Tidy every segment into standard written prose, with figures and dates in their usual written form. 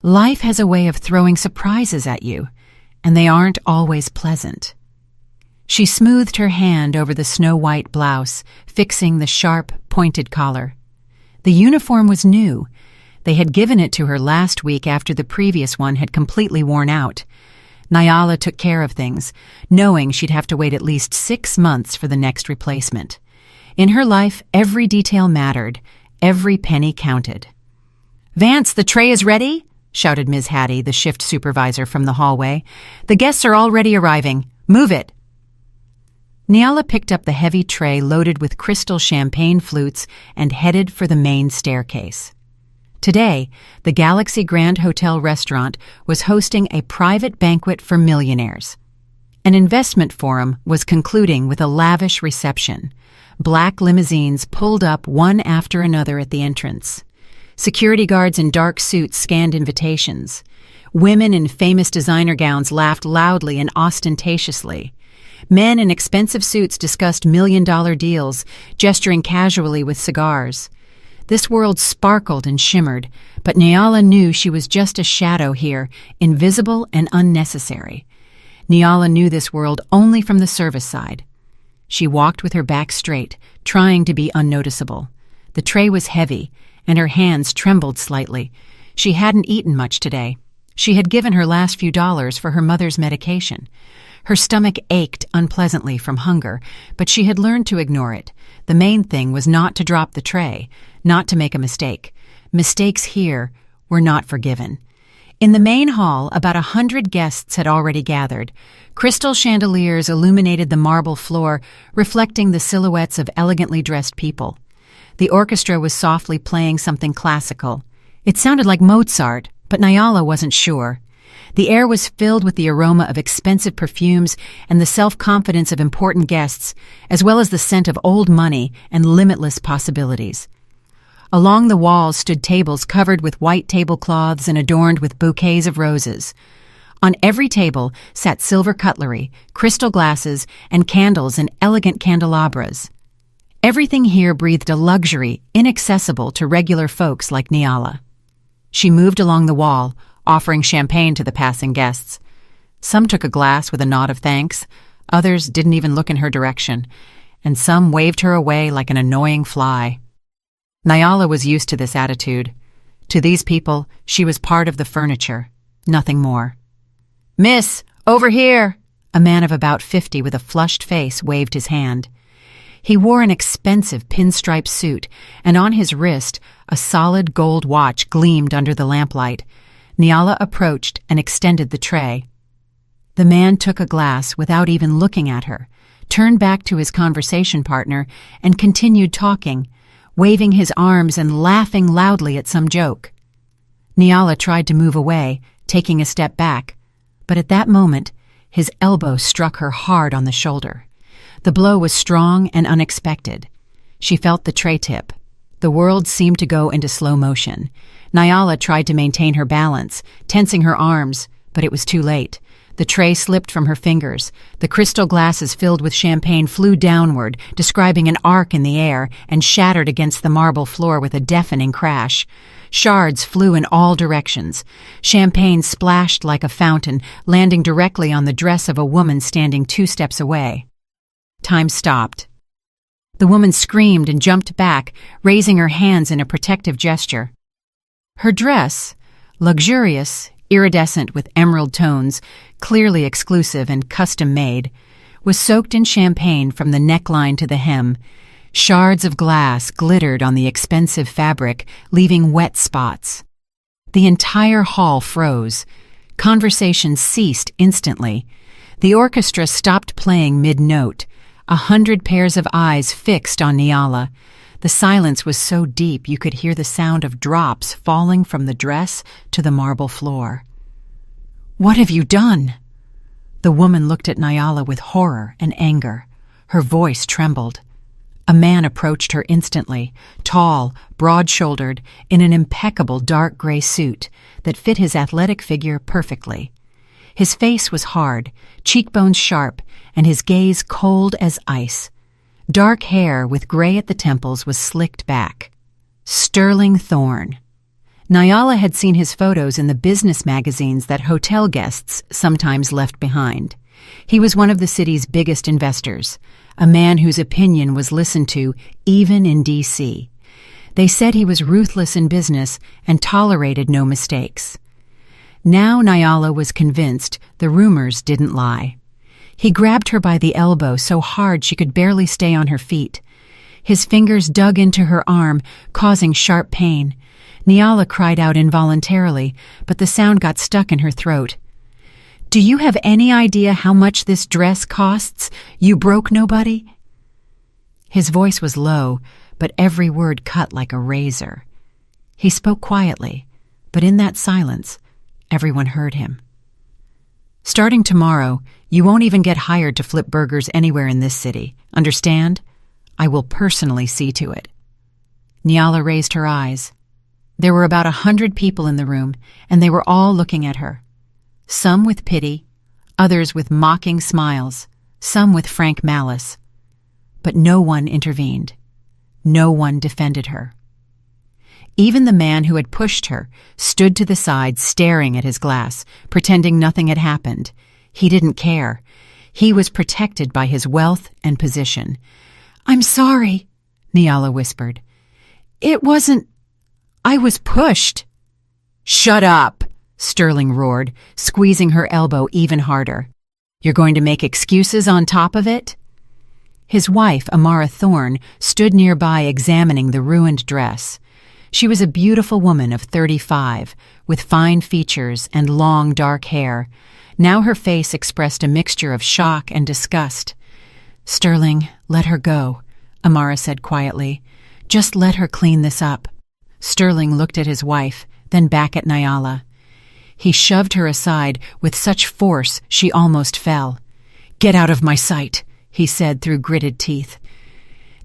Life has a way of throwing surprises at you, and they aren't always pleasant. She smoothed her hand over the snow-white blouse, fixing the sharp, pointed collar. The uniform was new. They had given it to her last week after the previous one had completely worn out. Nyala took care of things, knowing she'd have to wait at least 6 months for the next replacement. In her life, every detail mattered. Every penny counted. "Vance, the tray is ready," shouted Ms. Hattie, the shift supervisor, from the hallway. "The guests are already arriving. Move it." Nyala picked up the heavy tray loaded with crystal champagne flutes and headed for the main staircase. Today, the Galaxy Grand Hotel restaurant was hosting a private banquet for millionaires. An investment forum was concluding with a lavish reception. Black limousines pulled up one after another at the entrance. Security guards in dark suits scanned invitations. Women in famous designer gowns laughed loudly and ostentatiously. Men in expensive suits discussed million-dollar deals, gesturing casually with cigars. This world sparkled and shimmered, but Nyala knew she was just a shadow here, invisible and unnecessary. Nyala knew this world only from the service side. She walked with her back straight, trying to be unnoticeable. The tray was heavy, and her hands trembled slightly. She hadn't eaten much today. She had given her last few dollars for her mother's medication. Her stomach ached unpleasantly from hunger, but she had learned to ignore it. The main thing was not to drop the tray, not to make a mistake. Mistakes here were not forgiven. In the main hall, about 100 guests had already gathered. Crystal chandeliers illuminated the marble floor, reflecting the silhouettes of elegantly dressed people. The orchestra was softly playing something classical. It sounded like Mozart, but Nyala wasn't sure. The air was filled with the aroma of expensive perfumes and the self-confidence of important guests, as well as the scent of old money and limitless possibilities. Along the walls stood tables covered with white tablecloths and adorned with bouquets of roses. On every table sat silver cutlery, crystal glasses, and candles in elegant candelabras. Everything here breathed a luxury inaccessible to regular folks like Nyala. She moved along the wall, offering champagne to the passing guests. Some took a glass with a nod of thanks, others didn't even look in her direction, and some waved her away like an annoying fly. Nyala was used to this attitude. To these people, she was part of the furniture, nothing more. "Miss, over here!" A man of about 50 with a flushed face waved his hand. He wore an expensive pinstripe suit, and on his wrist, a solid gold watch gleamed under the lamplight. Nyala approached and extended the tray. The man took a glass without even looking at her, turned back to his conversation partner, and continued talking, waving his arms and laughing loudly at some joke. Nyala tried to move away, taking a step back, but at that moment, his elbow struck her hard on the shoulder. The blow was strong and unexpected. She felt the tray tip. The world seemed to go into slow motion. Nyala tried to maintain her balance, tensing her arms, but it was too late. The tray slipped from her fingers. The crystal glasses filled with champagne flew downward, describing an arc in the air, and shattered against the marble floor with a deafening crash. Shards flew in all directions. Champagne splashed like a fountain, landing directly on the dress of a woman standing 2 steps away. Time stopped. The woman screamed and jumped back, raising her hands in a protective gesture. Her dress, luxurious, iridescent with emerald tones, clearly exclusive and custom-made, was soaked in champagne from the neckline to the hem. Shards of glass glittered on the expensive fabric, leaving wet spots. The entire hall froze. Conversation ceased instantly. The orchestra stopped playing mid-note. 100 pairs of eyes fixed on Nyala. The silence was so deep you could hear the sound of drops falling from the dress to the marble floor. "What have you done?" The woman looked at Nyala with horror and anger. Her voice trembled. A man approached her instantly, tall, broad-shouldered, in an impeccable dark gray suit that fit his athletic figure perfectly. His face was hard, cheekbones sharp, and his gaze cold as ice. Dark hair with gray at the temples was slicked back. Sterling Thorne. Nyala had seen his photos in the business magazines that hotel guests sometimes left behind. He was one of the city's biggest investors, a man whose opinion was listened to even in D.C. They said he was ruthless in business and tolerated no mistakes. Now Nyala was convinced the rumors didn't lie. He grabbed her by the elbow so hard she could barely stay on her feet. His fingers dug into her arm, causing sharp pain. Nyala cried out involuntarily, but the sound got stuck in her throat. "Do you have any idea how much this dress costs? You broke nobody?" His voice was low, but every word cut like a razor. He spoke quietly, but in that silence, everyone heard him. "Starting tomorrow, you won't even get hired to flip burgers anywhere in this city. Understand? I will personally see to it." Nyala raised her eyes. There were about 100 people in the room, and they were all looking at her. Some with pity, others with mocking smiles, some with frank malice. But no one intervened. No one defended her. Even the man who had pushed her stood to the side staring at his glass, pretending nothing had happened. He didn't care. He was protected by his wealth and position. "I'm sorry," Nyala whispered. I was pushed." "Shut up," Sterling roared, squeezing her elbow even harder. "You're going to make excuses on top of it?" His wife, Amara Thorne, stood nearby examining the ruined dress. She was a beautiful woman of 35, with fine features and long dark hair. Now her face expressed a mixture of shock and disgust. "Sterling, let her go," Amara said quietly. "Just let her clean this up." Sterling looked at his wife, then back at Nyala. He shoved her aside with such force she almost fell. "Get out of my sight," he said through gritted teeth.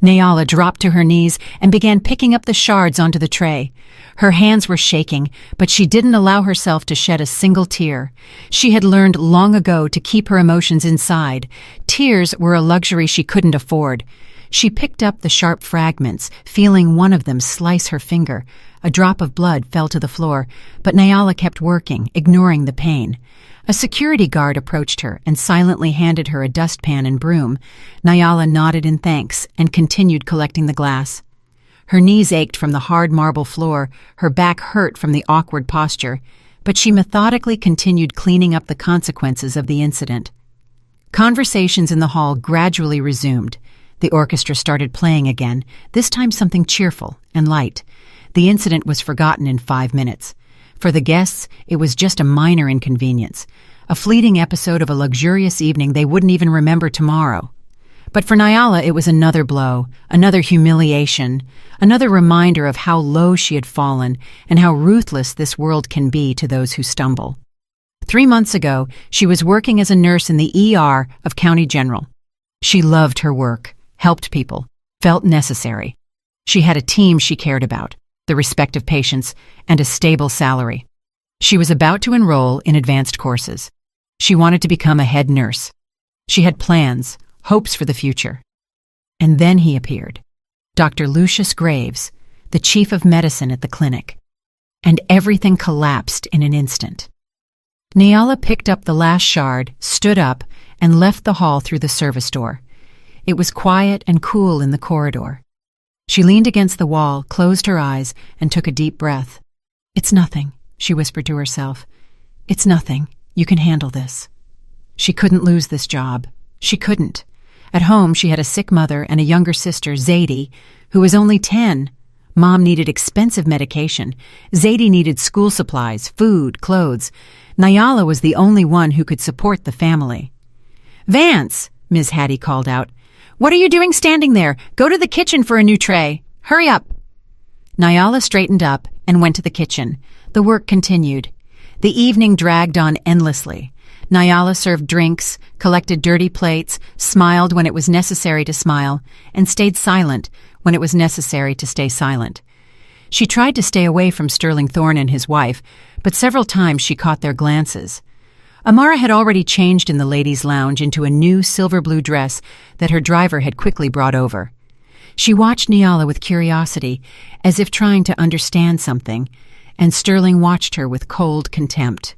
Nyala dropped to her knees and began picking up the shards onto the tray. Her hands were shaking, but she didn't allow herself to shed a single tear. She had learned long ago to keep her emotions inside. Tears were a luxury she couldn't afford. She picked up the sharp fragments, feeling one of them slice her finger. A drop of blood fell to the floor, but Nyala kept working, ignoring the pain. A security guard approached her and silently handed her a dustpan and broom. Nyala nodded in thanks and continued collecting the glass. Her knees ached from the hard marble floor, her back hurt from the awkward posture, but she methodically continued cleaning up the consequences of the incident. Conversations in the hall gradually resumed. The orchestra started playing again, this time something cheerful and light. The incident was forgotten in 5 minutes. For the guests, it was just a minor inconvenience, a fleeting episode of a luxurious evening they wouldn't even remember tomorrow. But for Nyala, it was another blow, another humiliation, another reminder of how low she had fallen and how ruthless this world can be to those who stumble. 3 months ago, she was working as a nurse in the ER of County General. She loved her work, helped people, felt necessary. She had a team she cared about, the respect of patients, and a stable salary. She was about to enroll in advanced courses. She wanted to become a head nurse. She had plans, hopes for the future. And then he appeared, Dr. Lucius Graves, the chief of medicine at the clinic. And everything collapsed in an instant. Nyala picked up the last shard, stood up, and left the hall through the service door. It was quiet and cool in the corridor. She leaned against the wall, closed her eyes, and took a deep breath. "It's nothing," she whispered to herself. "It's nothing. You can handle this." She couldn't lose this job. She couldn't. At home, she had a sick mother and a younger sister, Zadie, who was only 10. Mom needed expensive medication. Zadie needed school supplies, food, clothes. Nyala was the only one who could support the family. "Vance," Ms. Hattie called out, "what are you doing standing there? Go to the kitchen for a new tray. Hurry up." Nyala straightened up and went to the kitchen. The work continued. The evening dragged on endlessly. Nyala served drinks, collected dirty plates, smiled when it was necessary to smile, and stayed silent when it was necessary to stay silent. She tried to stay away from Sterling Thorne and his wife, but several times she caught their glances. Amara had already changed in the ladies' lounge into a new silver-blue dress that her driver had quickly brought over. She watched Nyala with curiosity, as if trying to understand something, and Sterling watched her with cold contempt.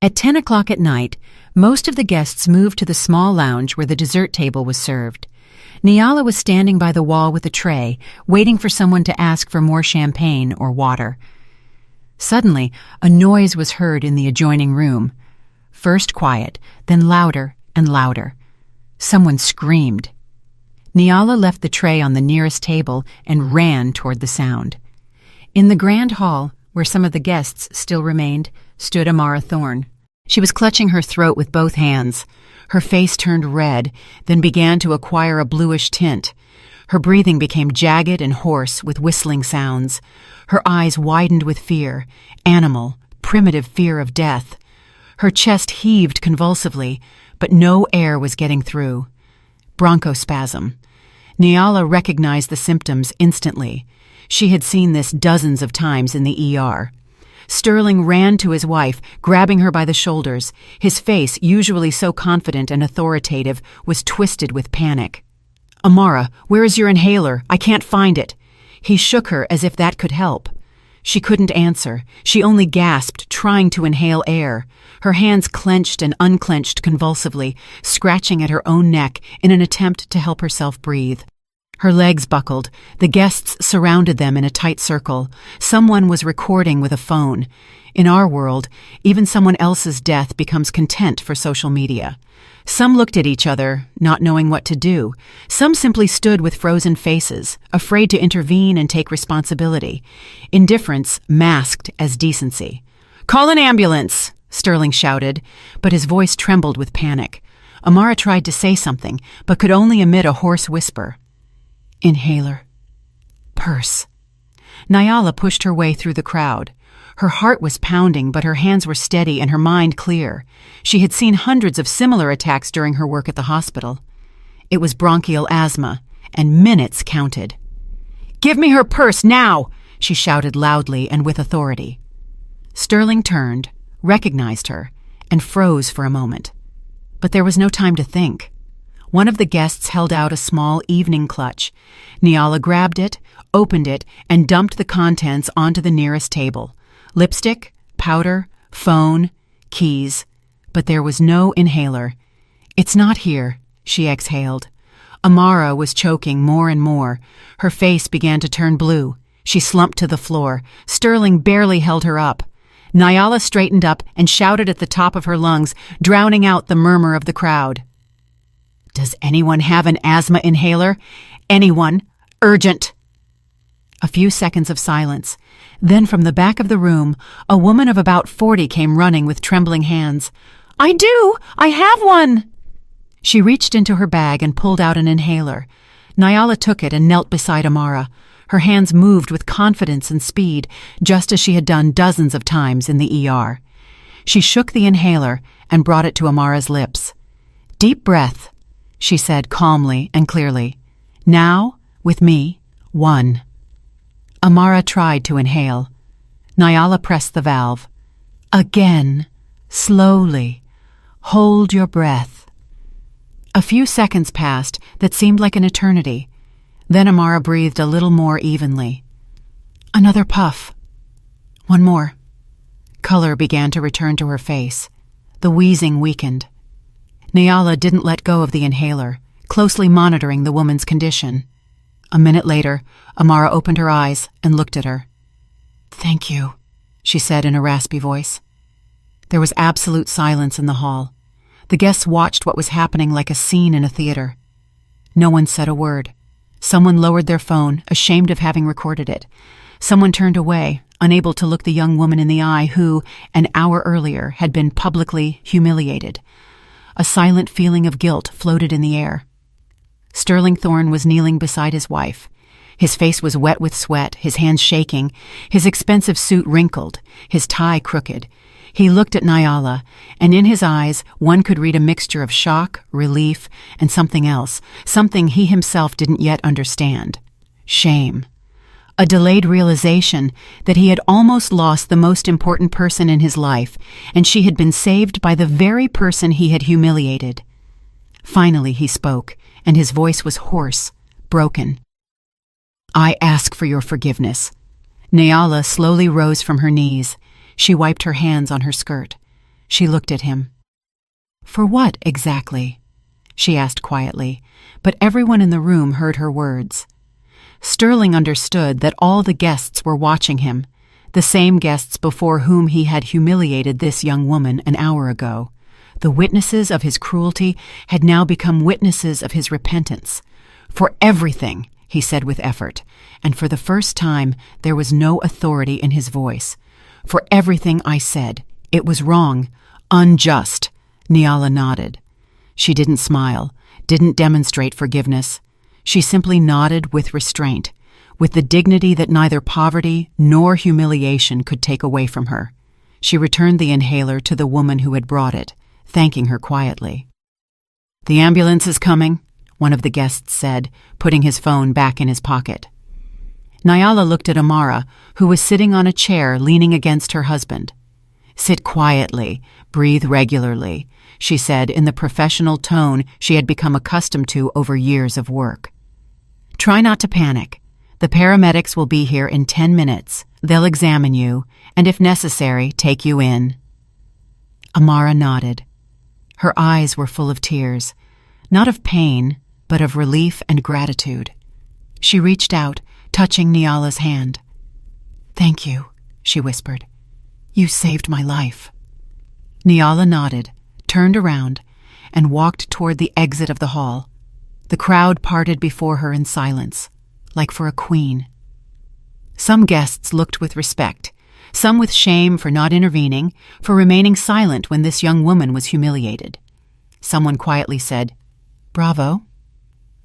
At 10 o'clock at night, most of the guests moved to the small lounge where the dessert table was served. Nyala was standing by the wall with a tray, waiting for someone to ask for more champagne or water. Suddenly, a noise was heard in the adjoining room. First quiet, then louder and louder. Someone screamed. Nyala left the tray on the nearest table and ran toward the sound. In the grand hall, where some of the guests still remained, stood Amara Thorne. She was clutching her throat with both hands. Her face turned red, then began to acquire a bluish tint. Her breathing became jagged and hoarse with whistling sounds. Her eyes widened with fear, animal, primitive fear of death. Her chest heaved convulsively, but no air was getting through. Bronchospasm. Nyala recognized the symptoms instantly. She had seen this dozens of times in the ER. Sterling ran to his wife, grabbing her by the shoulders. His face, usually so confident and authoritative, was twisted with panic. "Amara, where is your inhaler? I can't find it." He shook her as if that could help. She couldn't answer. She only gasped, trying to inhale air. Her hands clenched and unclenched convulsively, scratching at her own neck in an attempt to help herself breathe. Her legs buckled. The guests surrounded them in a tight circle. Someone was recording with a phone. In our world, even someone else's death becomes content for social media. Some looked at each other, not knowing what to do. Some simply stood with frozen faces, afraid to intervene and take responsibility. Indifference masked as decency. "Call an ambulance!" Sterling shouted, but his voice trembled with panic. Amara tried to say something, but could only emit a hoarse whisper. Inhaler. Purse. Nyala pushed her way through the crowd. Her heart was pounding, but her hands were steady and her mind clear. She had seen hundreds of similar attacks during her work at the hospital. It was bronchial asthma, and minutes counted. "Give me her purse, now!" she shouted loudly and with authority. Sterling turned, recognized her, and froze for a moment. But there was no time to think. One of the guests held out a small evening clutch. Nyala grabbed it, opened it, and dumped the contents onto the nearest table. Lipstick, powder, phone, keys. But there was no inhaler. "It's not here," she exhaled. Amara was choking more and more. Her face began to turn blue. She slumped to the floor. Sterling barely held her up. Nyala straightened up and shouted at the top of her lungs, drowning out the murmur of the crowd. "Does anyone have an asthma inhaler? Anyone? Urgent!" A few seconds of silence. Then from the back of the room, a woman of about 40 came running with trembling hands. "I do! I have one!" She reached into her bag and pulled out an inhaler. Nyala took it and knelt beside Amara. Her hands moved with confidence and speed, just as she had done dozens of times in the ER. She shook the inhaler and brought it to Amara's lips. "Deep breath," she said calmly and clearly. "Now, with me, 1. Amara tried to inhale. Nyala pressed the valve. "Again, slowly. Hold your breath." A few seconds passed that seemed like an eternity. Then Amara breathed a little more evenly. Another puff. One more. Color began to return to her face. The wheezing weakened. Nyala didn't let go of the inhaler, closely monitoring the woman's condition. A minute later, Amara opened her eyes and looked at her. "Thank you," she said in a raspy voice. There was absolute silence in the hall. The guests watched what was happening like a scene in a theater. No one said a word. Someone lowered their phone, ashamed of having recorded it. Someone turned away, unable to look the young woman in the eye who, an hour earlier, had been publicly humiliated. A silent feeling of guilt floated in the air. Sterling Thorne was kneeling beside his wife. His face was wet with sweat, his hands shaking, his expensive suit wrinkled, his tie crooked. He looked at Nyala, and in his eyes one could read a mixture of shock, relief, and something else, something he himself didn't yet understand. Shame. A delayed realization that he had almost lost the most important person in his life, and she had been saved by the very person he had humiliated. Finally he spoke, and his voice was hoarse, broken. "I ask for your forgiveness. Nyala slowly rose from her knees. She wiped her hands on her skirt. She looked at him. "For what, exactly?" she asked quietly, but everyone in the room heard her words. Sterling understood that all the guests were watching him, the same guests before whom he had humiliated this young woman an hour ago. The witnesses of his cruelty had now become witnesses of his repentance. "For everything," he said with effort, and for the first time there was no authority in his voice. "For everything I said. It was wrong, unjust." Nyala nodded. She didn't smile, didn't demonstrate forgiveness. She simply nodded with restraint, with the dignity that neither poverty nor humiliation could take away from her. She returned the inhaler to the woman who had brought it, thanking her quietly. "The ambulance is coming," one of the guests said, putting his phone back in his pocket. Nyala looked at Amara, who was sitting on a chair leaning against her husband. "Sit quietly, breathe regularly," she said in the professional tone she had become accustomed to over years of work. "Try not to panic. The paramedics will be here in 10 minutes. They'll examine you, and if necessary, take you in." Amara nodded. Her eyes were full of tears, not of pain, but of relief and gratitude. She reached out, touching Nyala's hand. "Thank you," she whispered. "You saved my life." Nyala nodded, turned around, and walked toward the exit of the hall. The crowd parted before her in silence, like for a queen. Some guests looked with respect, some with shame for not intervening, for remaining silent when this young woman was humiliated. Someone quietly said, "Bravo."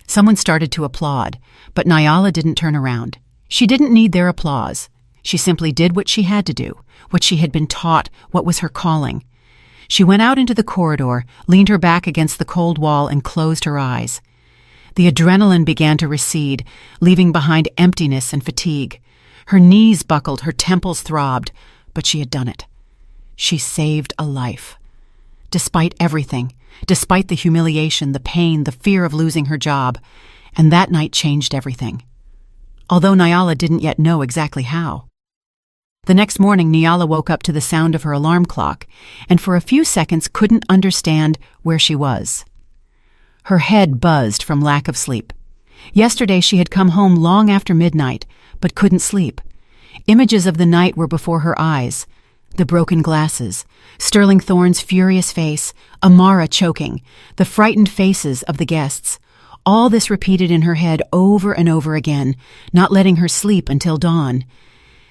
Someone started to applaud, but Nyala didn't turn around. She didn't need their applause. She simply did what she had to do, what she had been taught, what was her calling. She went out into the corridor, leaned her back against the cold wall, and closed her eyes. The adrenaline began to recede, leaving behind emptiness and fatigue. Her knees buckled, her temples throbbed, but she had done it. She saved a life. Despite everything, despite the humiliation, the pain, the fear of losing her job, and that night changed everything. Although Nyala didn't yet know exactly how. The next morning, Nyala woke up to the sound of her alarm clock, and for a few seconds couldn't understand where she was. Her head buzzed from lack of sleep. Yesterday she had come home long after midnight, but couldn't sleep. Images of the night were before her eyes. The broken glasses, Sterling Thorne's furious face, Amara choking, the frightened faces of the guests. All this repeated in her head over and over again, not letting her sleep until dawn.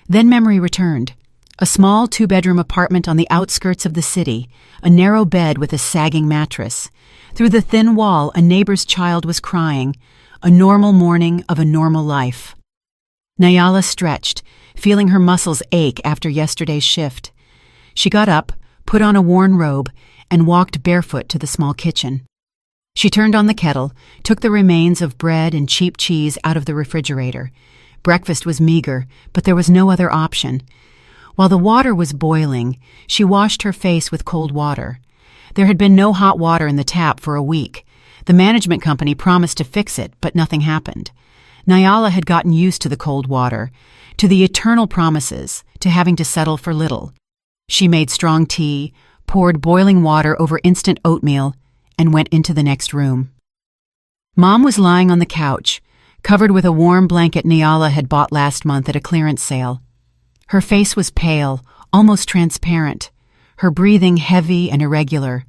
Then memory returned. A small 2-bedroom apartment on the outskirts of the city, a narrow bed with a sagging mattress. Through the thin wall, a neighbor's child was crying, a normal morning of a normal life. Nyala stretched, feeling her muscles ache after yesterday's shift. She got up, put on a worn robe, and walked barefoot to the small kitchen. She turned on the kettle, took the remains of bread and cheap cheese out of the refrigerator. Breakfast was meager, but there was no other option. While the water was boiling, she washed her face with cold water. There had been no hot water in the tap for a week. The management company promised to fix it, but nothing happened. Nyala had gotten used to the cold water, to the eternal promises, to having to settle for little. She made strong tea, poured boiling water over instant oatmeal, and went into the next room. Mom was lying on the couch, covered with a warm blanket Nyala had bought last month at a clearance sale. Her face was pale, almost transparent, her breathing heavy and irregular.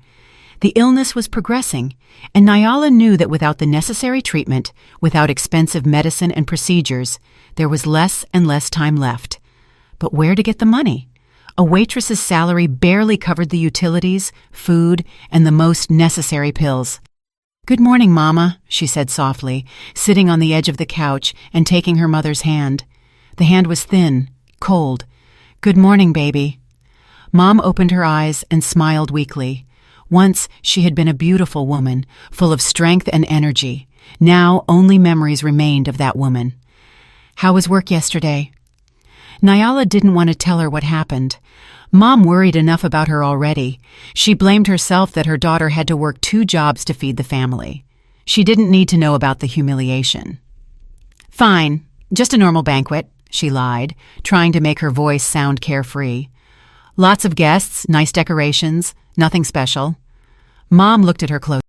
The illness was progressing, and Nyala knew that without the necessary treatment, without expensive medicine and procedures, there was less and less time left. But where to get the money? A waitress's salary barely covered the utilities, food, and the most necessary pills. "Good morning, Mama," she said softly, sitting on the edge of the couch and taking her mother's hand. The hand was thin, cold. "Good morning, baby." Mom opened her eyes and smiled weakly. Once she had been a beautiful woman, full of strength and energy. Now only memories remained of that woman. "How was work yesterday?" Nyala didn't want to tell her what happened. Mom worried enough about her already. She blamed herself that her daughter had to work 2 jobs to feed the family. She didn't need to know about the humiliation. "Fine, just a normal banquet," she lied, trying to make her voice sound carefree. "Lots of guests, nice decorations, nothing special." Mom looked at her closely.